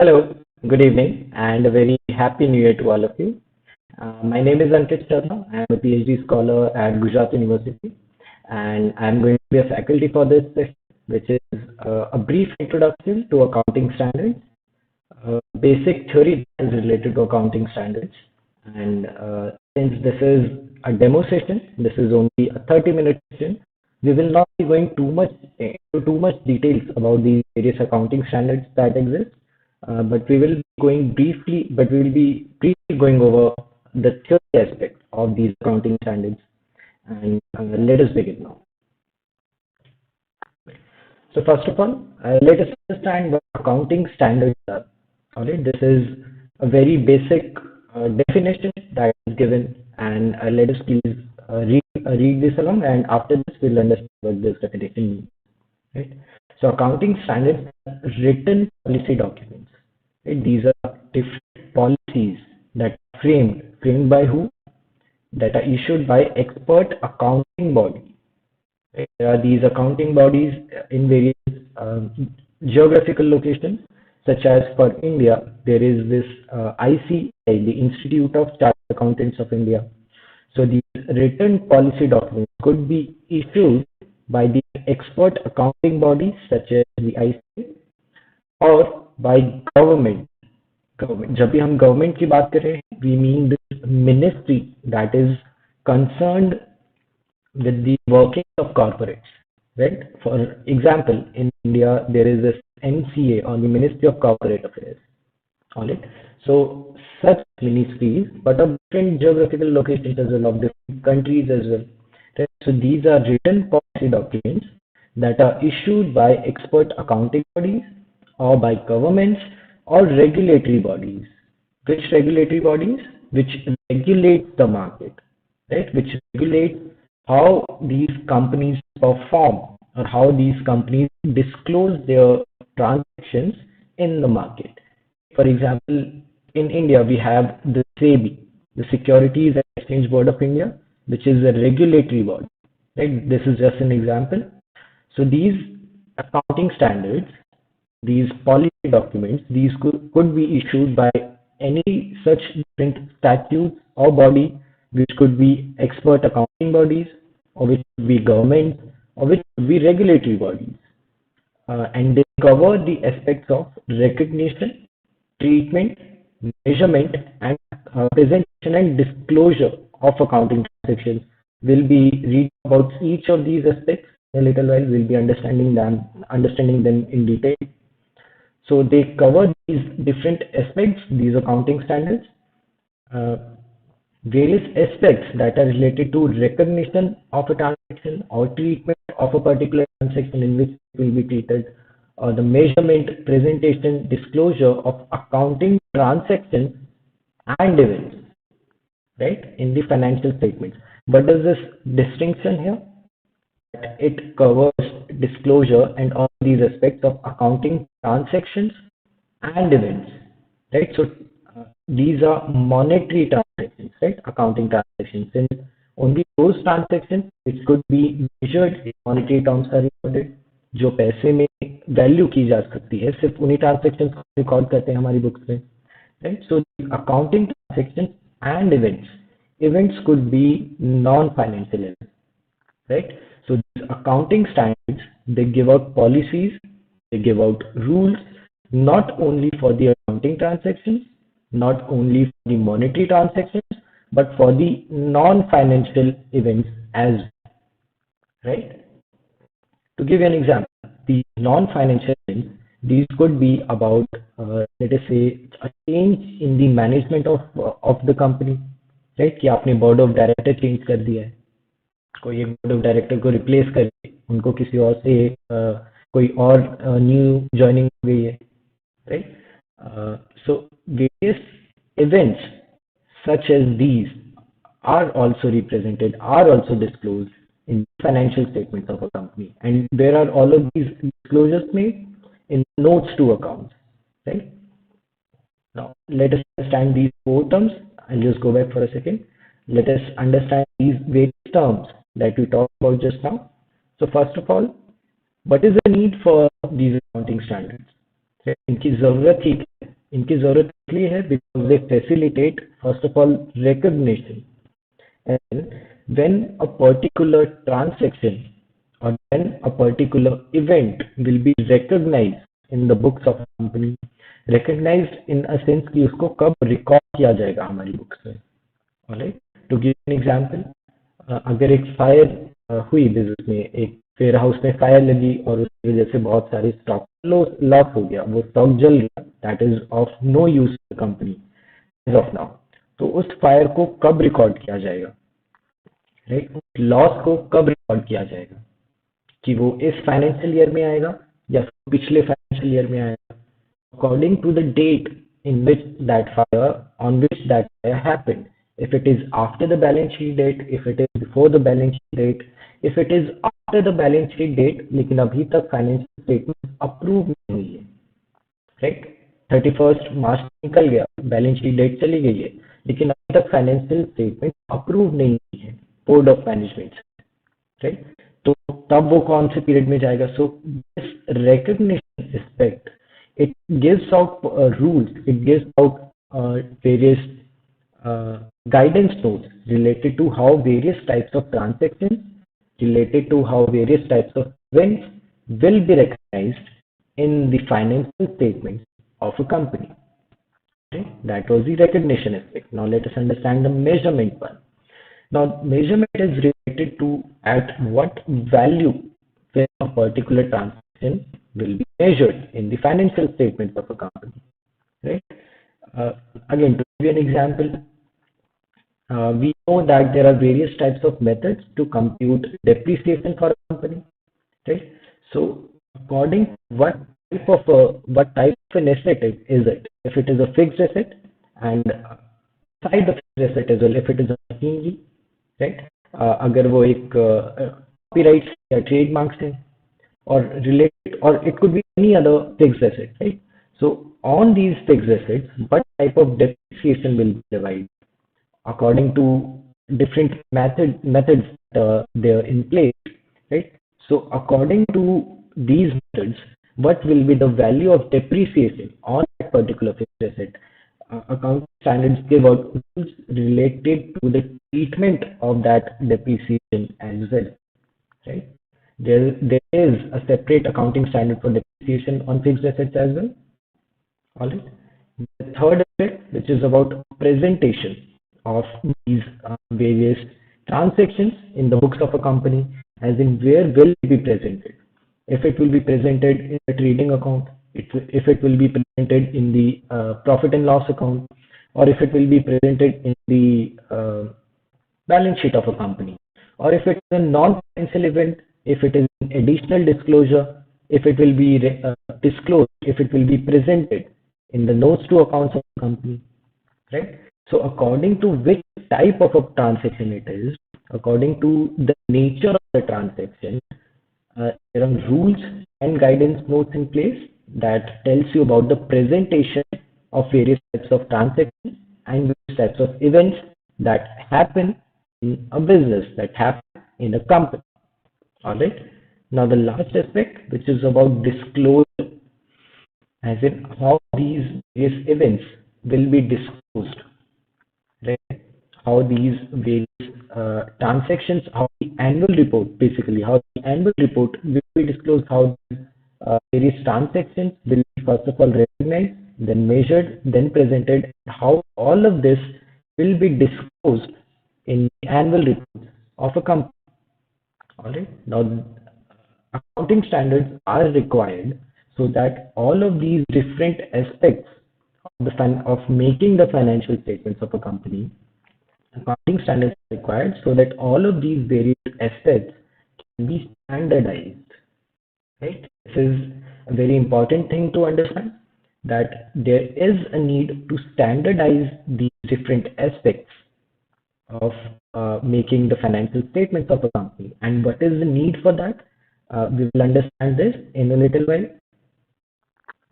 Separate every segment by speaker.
Speaker 1: Hello, good evening, and a very happy new year to all of you. My name is Ankit Sharma. I am a PhD scholar at Gujarat University, and I am going to be a faculty for this session, which is a brief introduction to accounting standards, basic theory that is related to accounting standards. And since this is a demo session, this is only a 30-minute session, we will not be going into too much details about the various accounting standards that exist, but we will be briefly going over the theory aspect of these accounting standards. And let us begin now. So first of all, let us understand what accounting standards are. All right, this is a very basic definition that is given, and let us please read this along, and after this we'll understand what this definition means. Right. So accounting standards are written policy documents. Right? These are different policies that are framed by who? That are issued by expert accounting bodies. There are these accounting bodies in various geographical locations, such as for India, there is this ICAI, the Institute of Chartered Accountants of India. So these written policy documents could be issued by the expert accounting bodies, such as the ICAI, or by government. जब भी हम government की बात करें, we mean this ministry that is concerned with the workings of corporates, right? For example, in India, there is this MCA, or the Ministry of Corporate Affairs. All right. So such ministries, but of different geographical locations as well, of different countries as well. Right? So these are written policy documents that are issued by expert accounting bodies or by governments or regulatory bodies. Which regulatory bodies? Which regulate the market, right? Which regulate how these companies perform or how these companies disclose their transactions in the market. For example, in India, we have the SEBI, the Securities and Exchange Board of India, which is a regulatory body. Right? This is just an example. So these accounting standards, these policy documents, these could be issued by any such different statutes or body, which could be expert accounting bodies, or which could be government, or which could be regulatory bodies. And they cover the aspects of recognition, treatment, measurement, and presentation and disclosure of accounting transactions. We'll be reading about each of these aspects in a little while. We'll be understanding them in detail. So they cover these different aspects, these accounting standards, various aspects that are related to recognition of a transaction or treatment of a particular transaction in which it will be treated, or the measurement, presentation, disclosure of accounting transactions and events, right, in the financial statements. What does this distinction here? It covers disclosure and all these aspects of accounting transactions and events, right? So these are monetary transactions, right? Accounting transactions, and only those transactions which could be measured in monetary terms are recorded. जो पैसे में value की जा सकती है, सिर्फ उन्हीं transactions को रिकॉर्ड करते हैं हमारी बुक्स में, right? So accounting transactions and events could be non-financial events, right? So these accounting standards, they give out policies, they give out rules, not only for the accounting transactions, not only for the monetary transactions, but for the non-financial events as well, right? To give you an example, the non-financial events, these could be about, let us say, a change in the management of the company, right? कि आपने board of director change कर दिया है, कोई एक board of director को replace करके उनको किसी और से कोई और न्यू ज्वाइनिंग हो गई है, right? So various events such as these are also represented, are also disclosed in financial statements of a company, and there are all of these disclosures made in notes to accounts, right? Now let us understand these four terms. I'll just go back for a second. Let us understand these various terms that we talked about just now. So first of all, what is the need for these accounting standards? इनकी ज़रूरत ही क्या है? इनकी ज़रूरत इसलिए है because they facilitate first of all recognition, and when a particular transaction or when a particular event will be recognized in the books of a company, recognized in a sense कि उसको कब रिकॉर्ड किया जाएगा हमारी books में. Alright, to give an example, अगर एक fire हुई बिजनेस में, एक वेयर हाउस में फायर लगी और उसकी वजह से बहुत सारे स्टॉक लॉस हो गया, वो स्टॉक जल गया, that is of no use to company as of now. तो उस फायर को कब रिकॉर्ड किया जाएगा, राइट? लॉस को कब रिकॉर्ड किया जाएगा, कि वो इस फाइनेंशियल ईयर में आएगा या पिछले फाइनेंशियल ईयर में आएगा, according to the date in which that fire, on which that fire happened. If it is after the balance sheet date, if it is before the balance sheet date, if it is after the balance sheet date, लेकिन अभी तक financial statement approve नहीं हुई है, right? 31 मार्च निकल गया, balance sheet date चली गई है, लेकिन अभी तक फाइनेंशियल स्टेटमेंट अप्रूव नहीं हुई है बोर्ड ऑफ मैनेजमेंट, राइट? तो तब वो कौन से पीरियड में जाएगा? So this recognition aspect, it gives out rules, it gives out various guidance notes related to how various types of transactions, related to how various types of events will be recognized in the financial statements of a company. Okay? That was the recognition aspect. Now let us understand the measurement one. Now measurement is related to at what value when a particular transaction will be measured in the financial statements of a company, right? Uh, Again, to give you an example, we know that there are various types of methods to compute depreciation for a company, right? So, according to what type of an asset is it? If it is a fixed asset, and beside the fixed asset as well, if it is a machinery, right? अगर वो एक copyright या trademark से, or related, or it could be any other fixed asset, right? So on these fixed assets, what type of depreciation will be divided according to different methods they are in place, right? So according to these methods, what will be the value of depreciation on that particular fixed asset? Accounting standards give out rules related to the treatment of that depreciation as well, right? There is a separate accounting standard for depreciation on fixed assets as well. All right. The third aspect, which is about presentation of these various transactions in the books of a company, as in where will it be presented? If it will be presented in the trading account, if it will be presented in the profit and loss account, or if it will be presented in the balance sheet of a company, or if it is a non-financial event, if it is an additional disclosure, if it will be disclosed, if it will be presented in the notes to accounts of the company, right? So according to which type of a transaction it is, according to the nature of the transaction, there are rules and guidance notes in place that tells you about the presentation of various types of transactions and various types of events that happen in a business, that happen in a company. All right. Now the last aspect, which is about disclosure, as in how these various events will be disclosed, right? How these various transactions, how the annual report, basically, how the annual report will be disclosed, how various transactions will be first of all recognized, then measured, then presented, how all of this will be disclosed in the annual report of a company. All right. Now, accounting standards are required so that all of these different aspects of of making the financial statements of a company, accounting standards are required so that all of these various aspects can be standardized. Right? This is a very important thing to understand, that there is a need to standardize these different aspects of making the financial statements of a company. And what is the need for that? We will understand this in a little while.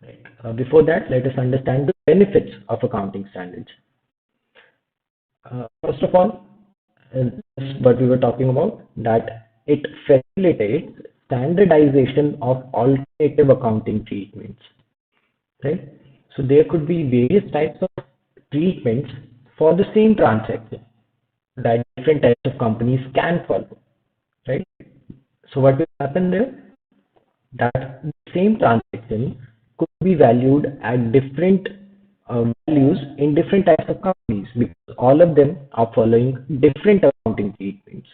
Speaker 1: Right. Before that, let us understand the benefits of accounting standards. First of all, what we were talking about, that it facilitates standardization of alternative accounting treatments. right? So there could be various types of treatments for the same transaction that different types of companies can follow, right? So what will happen there? That the same transaction could be valued at different values in different types of companies because all of them are following different accounting treatments,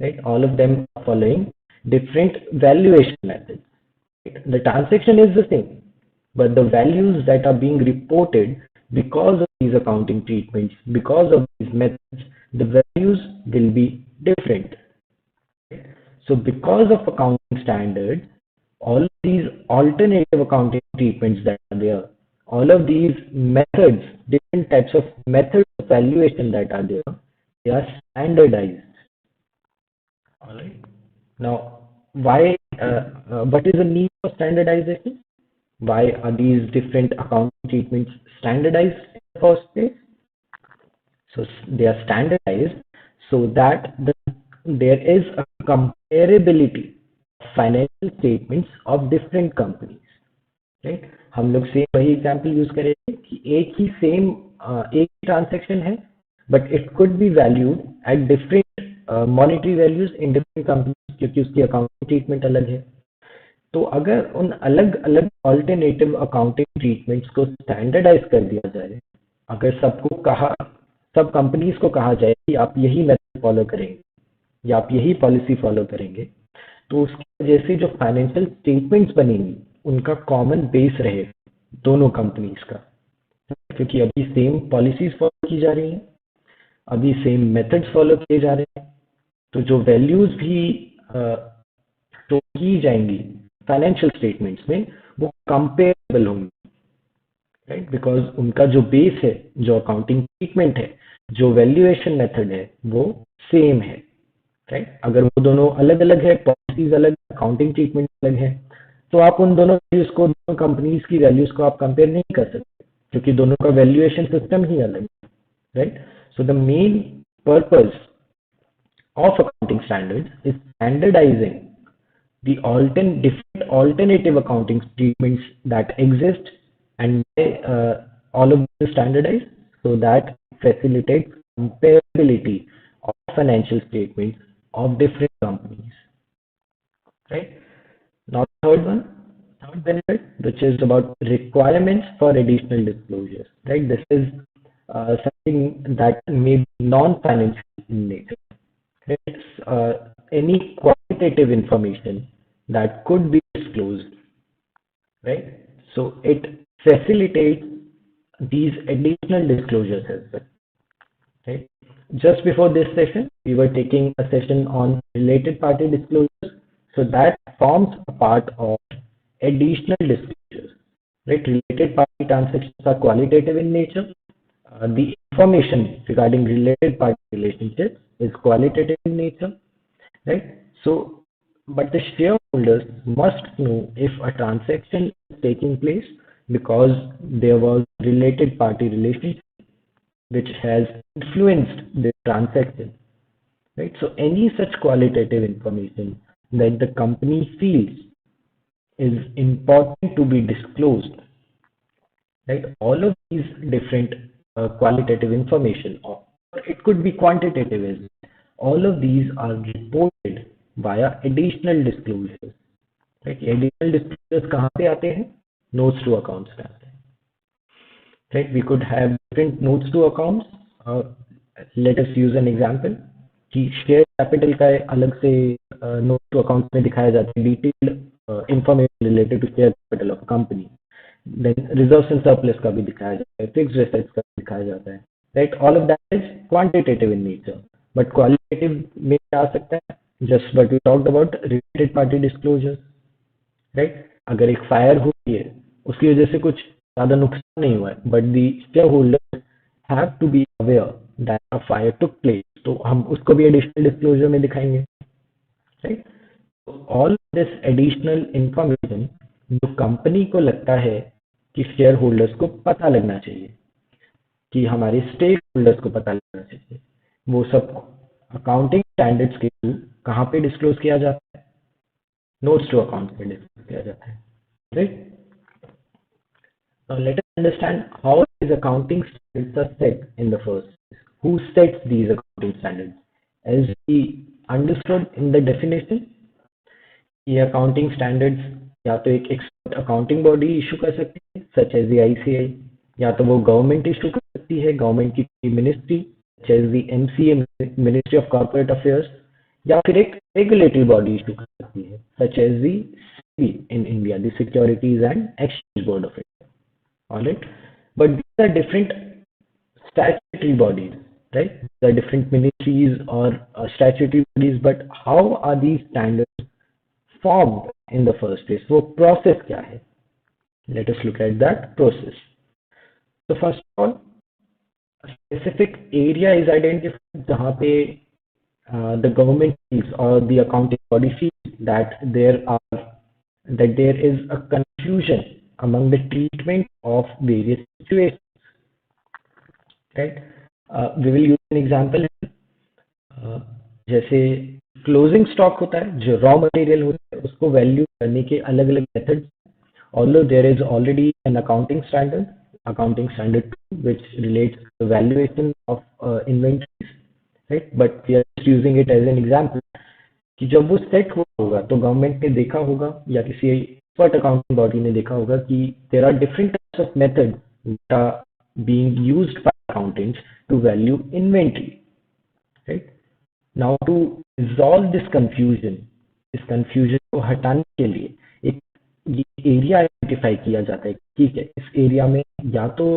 Speaker 1: right? All of them are following different valuation methods. Right? The transaction is the same, but the values that are being reported because of these accounting treatments, because of these methods, the values will be different. So because of accounting standards, all of these alternative accounting treatments that are there, all of these methods, different types of methods of valuation that are there, they are standardized. All right. Now, what is the need for standardization? Why are these different accounting treatments standardized in the first place? So they are standardized so that there is a comparability of financial statements of different companies. Right, हम लोग same वही example use करेंगे कि एक ही same एक ही transaction है but it could be valued at different monetary values in different companies क्योंकि उसकी अकाउंटिंग ट्रीटमेंट अलग है. तो अगर उन अलग अलग ऑल्टरनेटिव अकाउंटिंग ट्रीटमेंट्स को स्टैंडर्डाइज कर दिया जाए, अगर सबको कहा सब कंपनीज को कहा जाए कि आप यही मेथड फॉलो करेंगे या आप यही पॉलिसी फॉलो करेंगे, तो उसकी वजह से जो फाइनेंशियल स्टेटमेंट्स बनेंगी उनका कॉमन बेस रहे दोनों कंपनीज का, क्योंकि अभी सेम पॉलिसीज फॉलो की जा रही हैं, अभी सेम मेथड्स फॉलो किए जा रहे हैं. तो जो वैल्यूज भी तो की जाएंगी फाइनेंशियल स्टेटमेंट्स में वो कंपेरेबल होंगी, राइट, बिकॉज उनका जो बेस है, जो अकाउंटिंग ट्रीटमेंट है, जो वैल्यूएशन मेथड है वो सेम है, राइट. अगर वो दोनों अलग अलग है, पॉलिसीज अलग, अकाउंटिंग ट्रीटमेंट अलग है, तो आप उन दोनों वैल्यूज को, दोनों कंपनीज की वैल्यूज को आप कंपेयर नहीं कर सकते क्योंकि दोनों का वैल्यूएशन सिस्टम ही अलग है, right. So the main purpose of accounting standards is standardizing the different alternative accounting treatments that exist, and all of them standardized so that facilitates comparability of financial statements of different companies. Right? Now, third benefit, which is about requirements for additional disclosures. Right? This is something that may be non-financial in nature. It's any quantitative information that could be disclosed, right? So it facilitates these additional disclosures as well, right? Just before this session, we were taking a session on related party disclosures, so that forms a part of additional disclosures, right? Related party transactions are qualitative in nature. The information regarding related party relationships is qualitative in nature, right? So, but the shareholders must know if a transaction is taking place because there was related party relationship which has influenced the transaction, right? So, any such qualitative information that the company feels is important to be disclosed, right? All of these different qualitative information, or it could be quantitative as well. All of these are reported via additional disclosures, right? Additional disclosures कहाँ पे आते हैं? Notes to accounts पे आते हैं, right? We could have different notes to accounts. Let us use an example कि share capital का अलग से नोट टू अकाउंट्स में दिखाया जाता है detailed information related to share capital of company. Then reserves and surplus का भी दिखाया जाता है, फिक्स्ड एसेट्स का भी दिखाया जाता है, right. All of that is quantitative in nature, but qualitative में क्या आ सकता है? Just but we talked about related party disclosures, right. अगर एक फायर हुई है, उसकी वजह से कुछ ज्यादा नुकसान नहीं हुआ है, but the shareholder have to be aware that a fire took place, तो हम उसको भी एडिशनल डिस्क्लोजर में दिखाएंगे, right. All this additional information जो कंपनी को लगता है कि शेयर होल्डर्स को पता लगना चाहिए, कि हमारे स्टेक होल्डर्स को पता लगना चाहिए, वो सब अकाउंटिंग स्टैंडर्ड्स के थ्रू कहाँ पे डिस्क्लोज किया जाता है? नोट्स टू अकाउंट पे डिस्क्लोज किया जाता है, right. Now let us understand how these accounting standards are set in the first place. Who sets these accounting standards? As we understood in the definition, ये accounting standards या तो एक expert accounting body issue कर सकती है such as the ICI, या तो वो गवर्नमेंट इशू कर सकती है, गवर्नमेंट की ministry such as the MCA, ministry of corporate affairs, या फिर एक रेगुलेटरी बॉडी इशू कर सकती है such as the SEBI in India, the Securities and Exchange Board of India. All right, but these are different statutory bodies, right? There are different ministries or statutory bodies, but how are these standards formed in the first place? वो process क्या है? Let us look at that process. So first of all, a specific area is identified जहाँ पे the government feels or the accounting body feels that there is a confusion among the treatment of various situations, right? We will use an example. जैसे closing stock होता है, जो raw material होता है उसको value करने के अलग अलग methods, although there is already an accounting standard 2, which relates to the valuation of inventories, right? But we are just using it as an example कि जब वो सेट होगा तो गवर्नमेंट ने देखा होगा या किसी एक्सपर्ट अकाउंटिंग बॉडी ने देखा होगा कि there are different types of method that are being used by accountants to value inventory, right? Now to resolve this confusion, इस कंफ्यूजन को हटाने के लिए एक एरिया आइडेंटिफाई किया जाता है। ठीक है, इस एरिया में या तो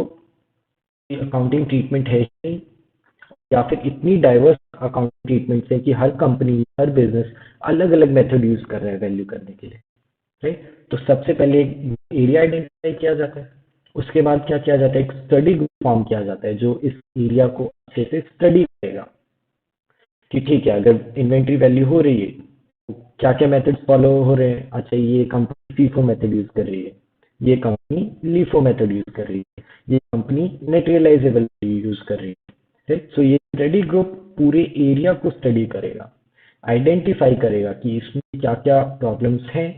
Speaker 1: अकाउंटिंग ट्रीटमेंट है नहीं, या फिर इतनी डाइवर्स अकाउंटिंग ट्रीटमेंट है कि हर कंपनी, हर बिजनेस अलग अलग मेथड यूज कर रहा है वैल्यू करने के लिए, राइट? तो सबसे पहले एरिया आइडेंटिफाई किया जाता है, उसके बाद क्या किया जाता है, एक स्टडी ग्रुप फॉर्म किया जाता है जो इस एरिया को अच्छे से स्टडी करेगा कि ठीक है, अगर इन्वेंट्री वैल्यू हो रही है तो क्या क्या मेथड्स फॉलो हो रहे हैं। अच्छा, ये कंपनी फीफो मेथड यूज कर रही है, ये कंपनी लीफो मेथड यूज कर रही है, ये कंपनी नेट रियलाइजेबल यूज कर रही है, राइट? सो ये स्टडी ग्रुप पूरे एरिया को स्टडी करेगा, आइडेंटिफाई करेगा कि इसमें क्या क्या प्रॉब्लम्स हैं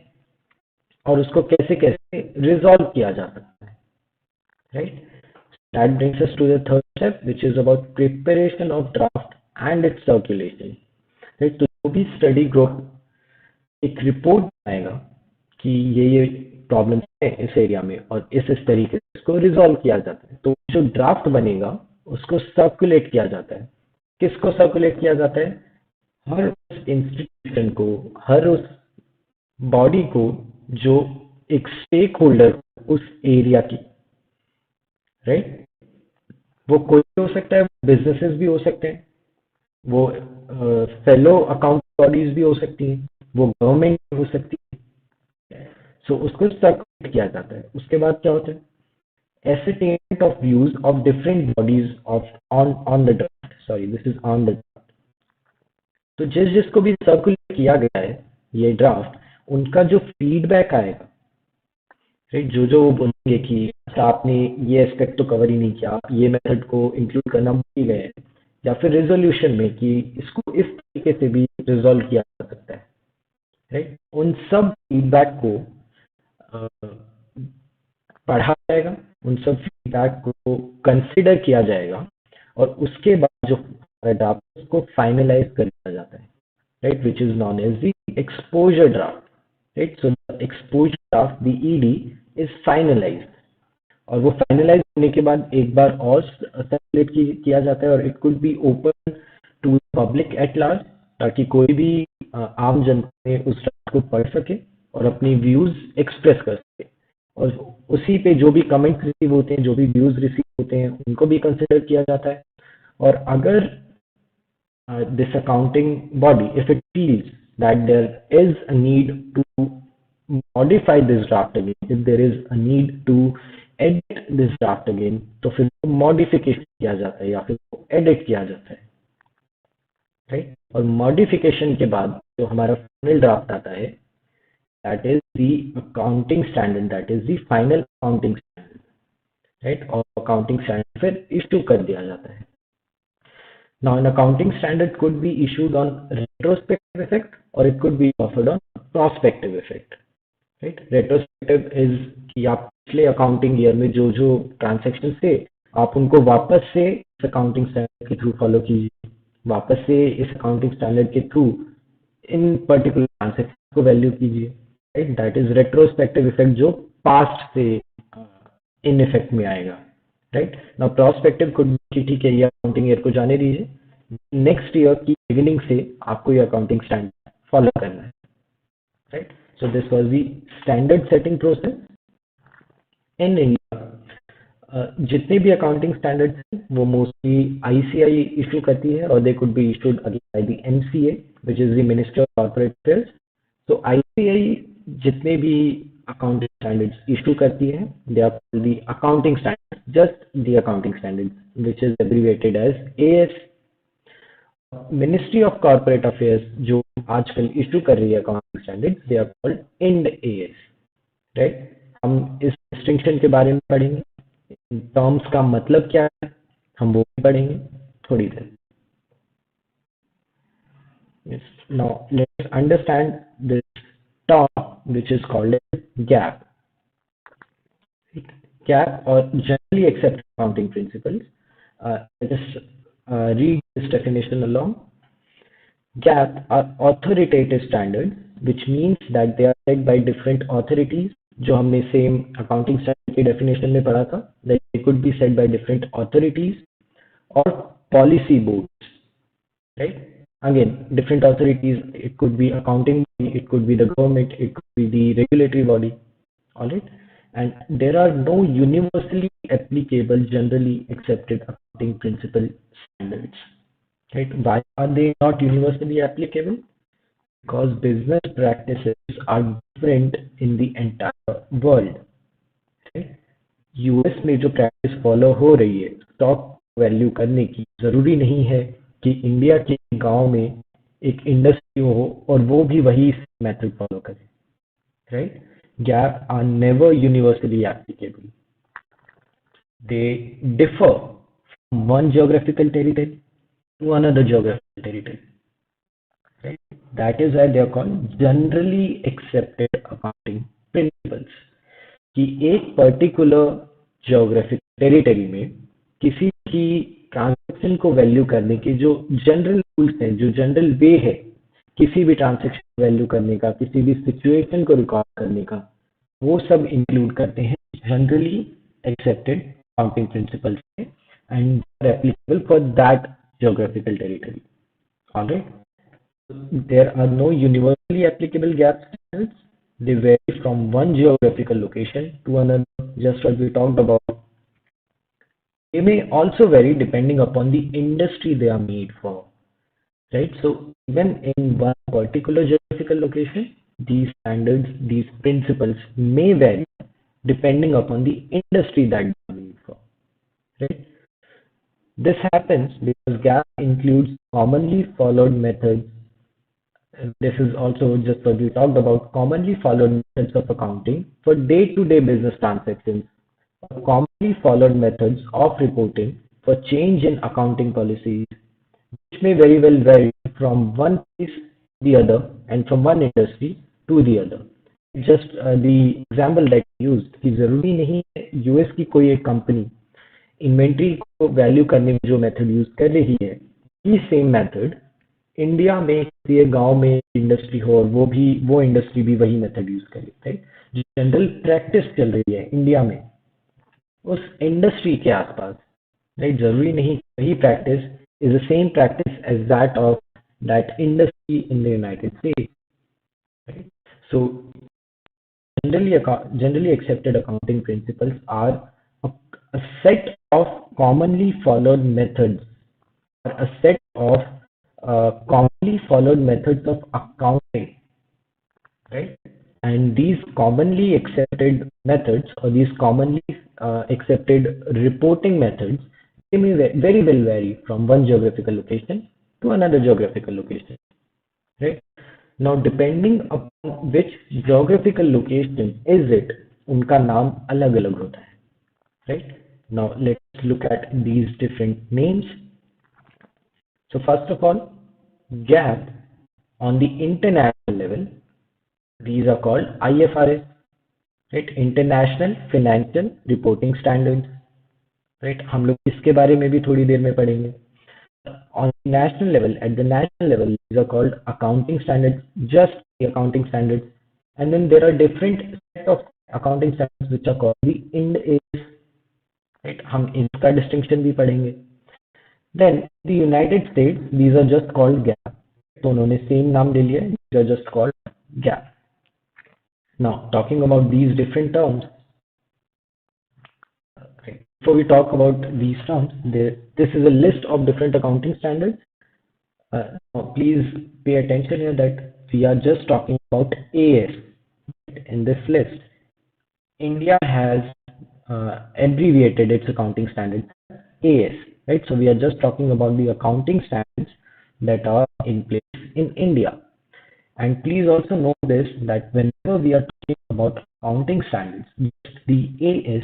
Speaker 1: और उसको कैसे कैसे रिजॉल्व किया जा सकता है, right? That brings us to the third step, which is about preparation of draft and its circulation. Right? तो जो भी स्टडी ग्रुप एक रिपोर्ट बनाएगा कि ये प्रॉब्लम है इस एरिया में और इस तरीके से इसको रिजॉल्व किया जाता है, तो जो ड्राफ्ट बनेगा उसको सर्कुलेट किया जाता है। किसको सर्कुलेट किया जाता है? हर उस इंस्टीट्यूशन को, हर उस बॉडी को जो एक स्टेक होल्डर उस एरिया की, राइट? वो कोई भी हो सकता है, बिजनेसेस भी हो सकते हैं, वो फेलो अकाउंट बॉडीज भी हो सकती हैं, वो गवर्नमेंट हो सकती है। सो उसको सर्कुलेट किया जाता है। उसके बाद क्या होता है? ascertainment of views of different bodies of on the draft. Sorry, this is on the draft. तो जिसको भी सर्कुलेट किया गया है ये ड्राफ्ट, उनका जो फीडबैक आएगा, राइट? जो वो बोलेंगे कि अच्छा आपने ये एस्पेक्ट तो कवर ही नहीं किया, ये मेथड को इंक्लूड करना भूल गए, या फिर रेजोल्यूशन में कि इसको इस तरीके से भी रिजॉल्व किया जा सकता है, राइट? उन सब फीडबैक को पढ़ा जाएगा, उन सब फीडबैक को कंसिडर किया जाएगा और उसके बाद जो ड्राफ्ट उसको फाइनलाइज कर दिया जाता है, right? Which is known as the exposure draft, right? So the exposure draft, the ED is finalised, और वो फाइनलाइज होने के बाद एक बार और सर्कुलेट किया जाता है और it could be open to public at large, ताकि कोई भी आम जनता उस ड्राफ्ट को पढ़ सके और अपनी व्यूज एक्सप्रेस कर सके, और उसी पे जो भी कमेंट्स रिसीव होते हैं, जो भी व्यूज रिसीव होते हैं, उनको भी कंसिडर किया जाता है। और अगर this accounting body, if it feels that there is a need to modify this draft again, if there is a need to edit this draft again, तो फिर मॉडिफिकेशन किया जाता है या फिर एडिट किया जाता है, राइट? और मॉडिफिकेशन के बाद जो हमारा फाइनल ड्राफ्ट आता है, that is the accounting standard, that is the final accounting standard, right? और accounting standard फिर issue कर दिया जाता है। Now, an accounting standard could be issued on retrospective effect or it could be offered on prospective effect. Right. Retrospective is कि आप पिछले accounting year में जो जो ट्रांजेक्शन थे आप उनको वापस से इस अकाउंटिंग स्टैंडर्ड के थ्रू फॉलो कीजिए, वापस से इस अकाउंटिंग स्टैंडर्ड के थ्रू इन पर्टिकुलर ट्रांजेक्शन को वैल्यू कीजिए। Right, that is retrospective effect जो पास्ट से इन इफेक्ट में आएगा। राइट, नाउ प्रोस्पेक्टिव कुड कि ठीक है ये अकाउंटिंग ईयर को जाने दीजिए, नेक्स्ट ईयर की बिगिनिंग से आपको ये अकाउंटिंग स्टैंडर्ड फॉलो करना है। Right, so this was the standard setting process in India। जितने भी अकाउंटिंग स्टैंडर्ड्स हैं वो मोस्टली आईसीआई इशू करती है और they could be issued by the MCA which is the minister of corporate affairs. तो आईसीआई जितने भी अकाउंटिंग स्टैंडर्ड्स इशू करती है they are called the accounting standards, just the accounting standards which is abbreviated as AS. Ministry of corporate affairs जो आजकल issue कर रही है accounting standards they are called Ind AS. Right, हम इस distinction के बारे में पढ़ेंगे, टर्म्स का मतलब क्या है हम वो भी पढ़ेंगे थोड़ी देर। Yes. Now let's understand this term which is called as gap. Gap or generally accepted accounting principles. Let us read this definition along. Gap are authoritative standards, which means that they are set by different authorities. जो हमने same accounting standard की definition में पढ़ा था, that they could be set by different authorities or policy boards, right? Again, different authorities, it could be accounting body, it could be the government, it could be the regulatory body, all right? And there are no universally applicable, generally accepted accounting principle standards, right? Why are they not universally applicable? Because business practices are different in the entire world, right? US में जो practice follow हो रही है stock value करने की, जरूरी नहीं है कि इंडिया के गांव में एक इंडस्ट्री हो और वो भी वही मेथड फॉलो करे। Right, GAAP are never universally applicable, they differ from one geographical territory to another geographical territory. Right? That is why they are called generally accepted accounting principles। कि एक पर्टिकुलर जियोग्राफिक टेरिटरी में किसी की transaction को value करने के जो general rules हैं, जो जनरल वे है किसी भी ट्रांजैक्शन वैल्यू करने का, किसी भी सिचुएशन को रिकॉर्ड करने का, वो सब इंक्लूड करते हैं generally accepted accounting principles and applicable for that geographical territory. Alright, there are no universally applicable gap standards. They vary from one geographical location to another, just what we talked about. They may also vary depending upon the industry they are made for, right? So even in one particular geographical location, these standards, these principles may vary depending upon the industry that they are made for, right? This happens because gap includes commonly followed methods. This is also just what we talked about, commonly followed methods of accounting for day-to-day business transactions, or commonly followed methods of reporting for change in accounting policies, which may very well vary from one place to the other and from one industry to the other। Just the example that I used कि जरूरी नहीं है US की कोई एक company inventory को value करने में जो मेथड यूज कर रही है, ये सेम मेथड इंडिया में किसी गांव में इंडस्ट्री हो और वो इंडस्ट्री भी वही मेथड यूज करे। राइट, जो जनरल प्रैक्टिस चल रही है इंडिया में उस इंडस्ट्री के आसपास, राइट, जरूरी नहीं वही practice is the same practice as that of that industry in the United States. Right, so generally accepted accounting principles are a set of commonly followed methods, or a set of commonly followed methods of accounting, right? And these commonly accepted methods or these commonly accepted reporting methods, they may very well vary from one geographical location to another geographical location, right? Now, depending upon which geographical location is it, उनका नाम अलग-अलग होता है, right? Now, let's look at these different names. So, first of all, gap on the international level These are called IFRS, right? International Financial Reporting Standards, right? हम लोग इसके बारे में भी थोड़ी देर में पढ़ेंगे. On national level, at the national level, these are called accounting standards, just the accounting standards. And then there are different set of accounting standards which are called the Ind AS, right? हम इसका distinction भी पढ़ेंगे. Then the United States, these are just called GAAP. तो उन्होंने same नाम ले लिया. These are just called GAAP. Now, talking about these different terms, okay, before we talk about these terms, this is a list of different accounting standards. Now please pay attention here that we are just talking about AS in this list. India has abbreviated its accounting standards AS, right? So we are just talking about the accounting standards that are in place in India. And please also know this, that whenever we are talking about accounting standards, the AS,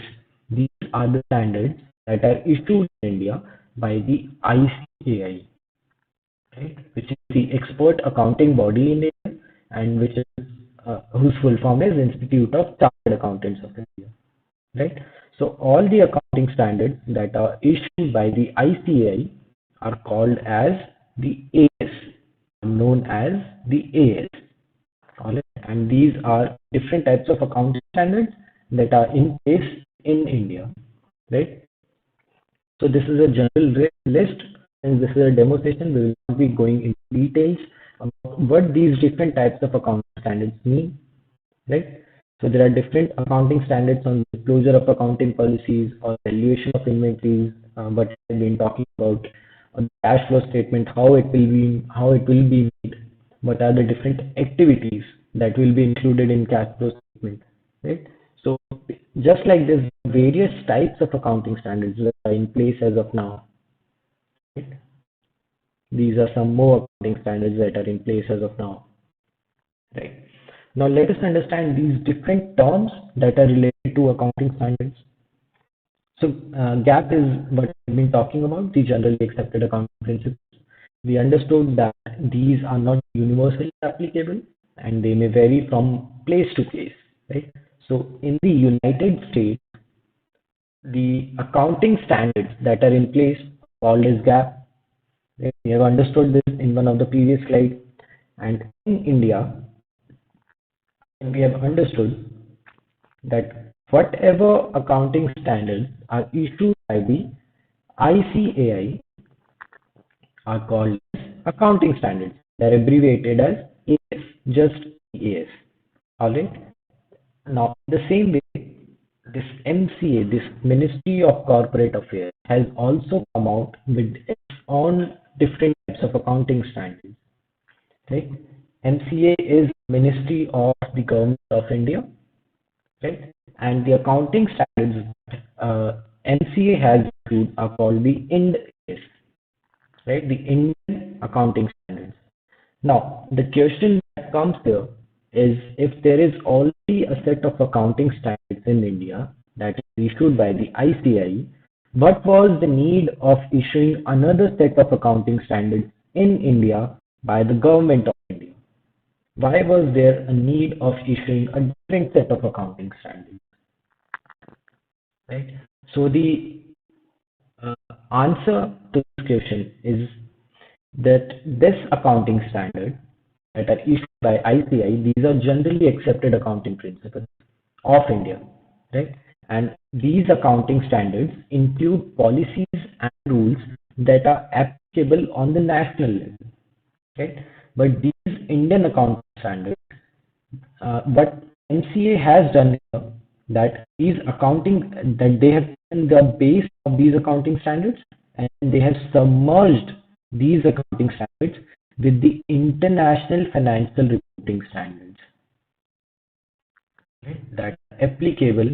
Speaker 1: these are the standards that are issued in India by the ICAI, right? Which is the expert accounting body in India, and which is whose full form is Institute of Chartered Accountants of India, right? So all the accounting standards that are issued by the ICAI are called as the AS, known as the AS. All right? And these are different types of accounting standards that are in place in India, right? So this is a general list, and this is a demo session. We will not be going into details about what these different types of accounting standards mean, right? So there are different accounting standards on disclosure of accounting policies or valuation of inventories, but I've been talking about on cash flow statement, how it will be made, what are the different activities that will be included in cash flow statement, right? So just like this, various types of accounting standards that are in place as of now, right? These are some more accounting standards that are in place as of now, right? Now let us understand these different terms that are related to accounting standards. So GAP is what we've been talking about, the generally accepted accounting principles. We understood that these are not universally applicable and they may vary from place to place, right? So in the United States, the accounting standards that are in place called as GAP. Right? We have understood this in one of the previous slides. And in India, we have understood that whatever accounting standards are issued by the ICAI are called as accounting standards. They're abbreviated as AS, just AS. All right. Now, the same way, this MCA, this Ministry of Corporate Affairs, has also come out with its own different types of accounting standards. Right? MCA is Ministry of the Government of India, right? And the accounting standards MCA has issued are called the Ind AS, right? The Indian accounting standards. Now, the question that comes here is, if there is already a set of accounting standards in India that is issued by the ICAI, what was the need of issuing another set of accounting standards in India by the government of India? Why was there a need of issuing a different set of accounting standards? Right? So the answer to this question is that this accounting standard that are issued by ICI, these are generally accepted accounting principles of India, right? And these accounting standards include policies and rules that are applicable on the national level, right? But these Indian accounting standards, what MCA has done here, that these accounting, that they have taken the base of these accounting standards and they have submerged these accounting standards with the international financial reporting standards, right, that are applicable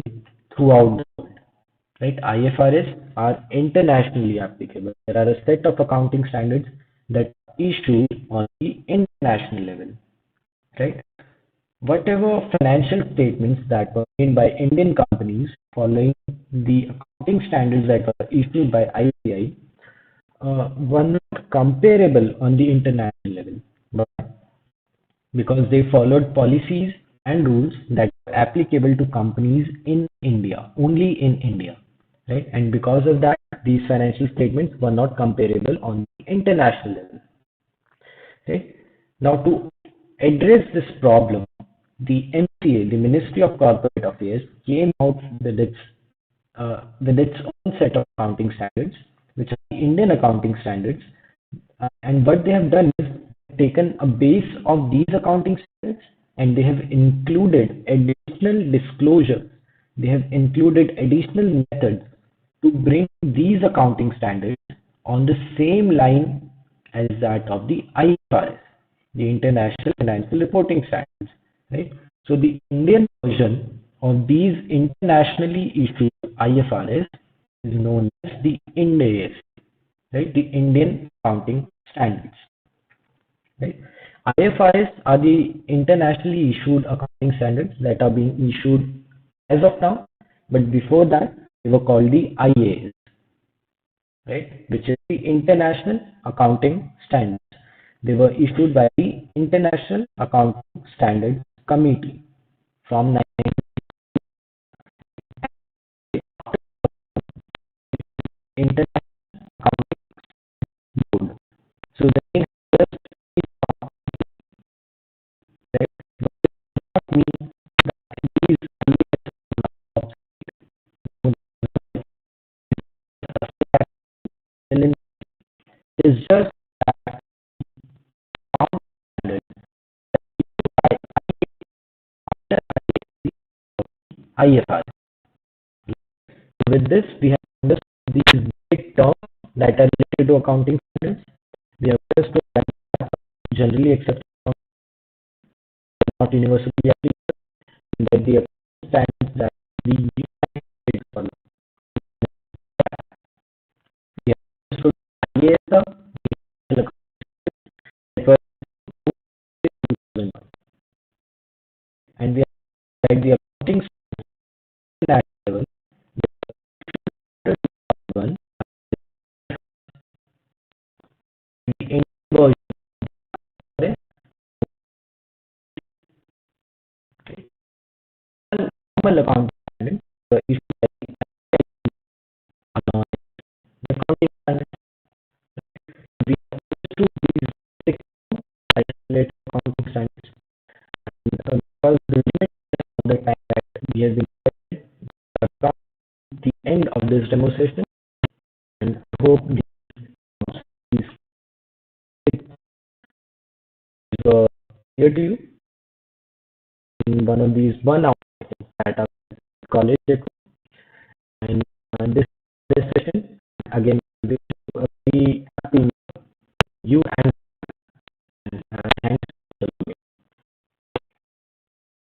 Speaker 1: throughout the world. Right? IFRS are internationally applicable. There are a set of accounting standards that are issued on the international level. Right? Whatever financial statements that were made by Indian companies following the accounting standards that were issued by ICI were not comparable on the international level, but because they followed policies and rules that are applicable to companies in India, only in India, right? And because of that, these financial statements were not comparable on the international level, right? Now, to address this problem, the MCA, the Ministry of Corporate Affairs, came out with its own set of accounting standards, which are the Indian accounting standards. And what they have done is taken a base of these accounting standards and they have included additional disclosures. They have included additional methods to bring these accounting standards on the same line as that of the IFRS, the International Financial Reporting Standards, right? So the Indian version of these internationally issued IFRS is known as the Ind AS, right? The Indian Accounting Standards, right? IFRS are the internationally issued accounting standards that are being issued as of now, but before that they were called the IAS, right? Which is the International Accounting Standards. They were issued by the International Accounting Standards Committee from 19 International Accounting Board. So the thing just that not mean these is just standard IFRS. With this, we have understood these big terms that are related to accounting standards. We have understood that generally accepted not universally applicable, and that the accounting standards that we use follow. We have understood IAS, and we have that the accounting standard level one, the Indian version normal accounting standard issued uh, the accounting standard. We have understood these six isolated accounting standards, and because the limit of the time that we have been come to the end of this demonstration, and I hope these tips were clear to you in one of these 1 hour at our college. And this session again, we are very happy you and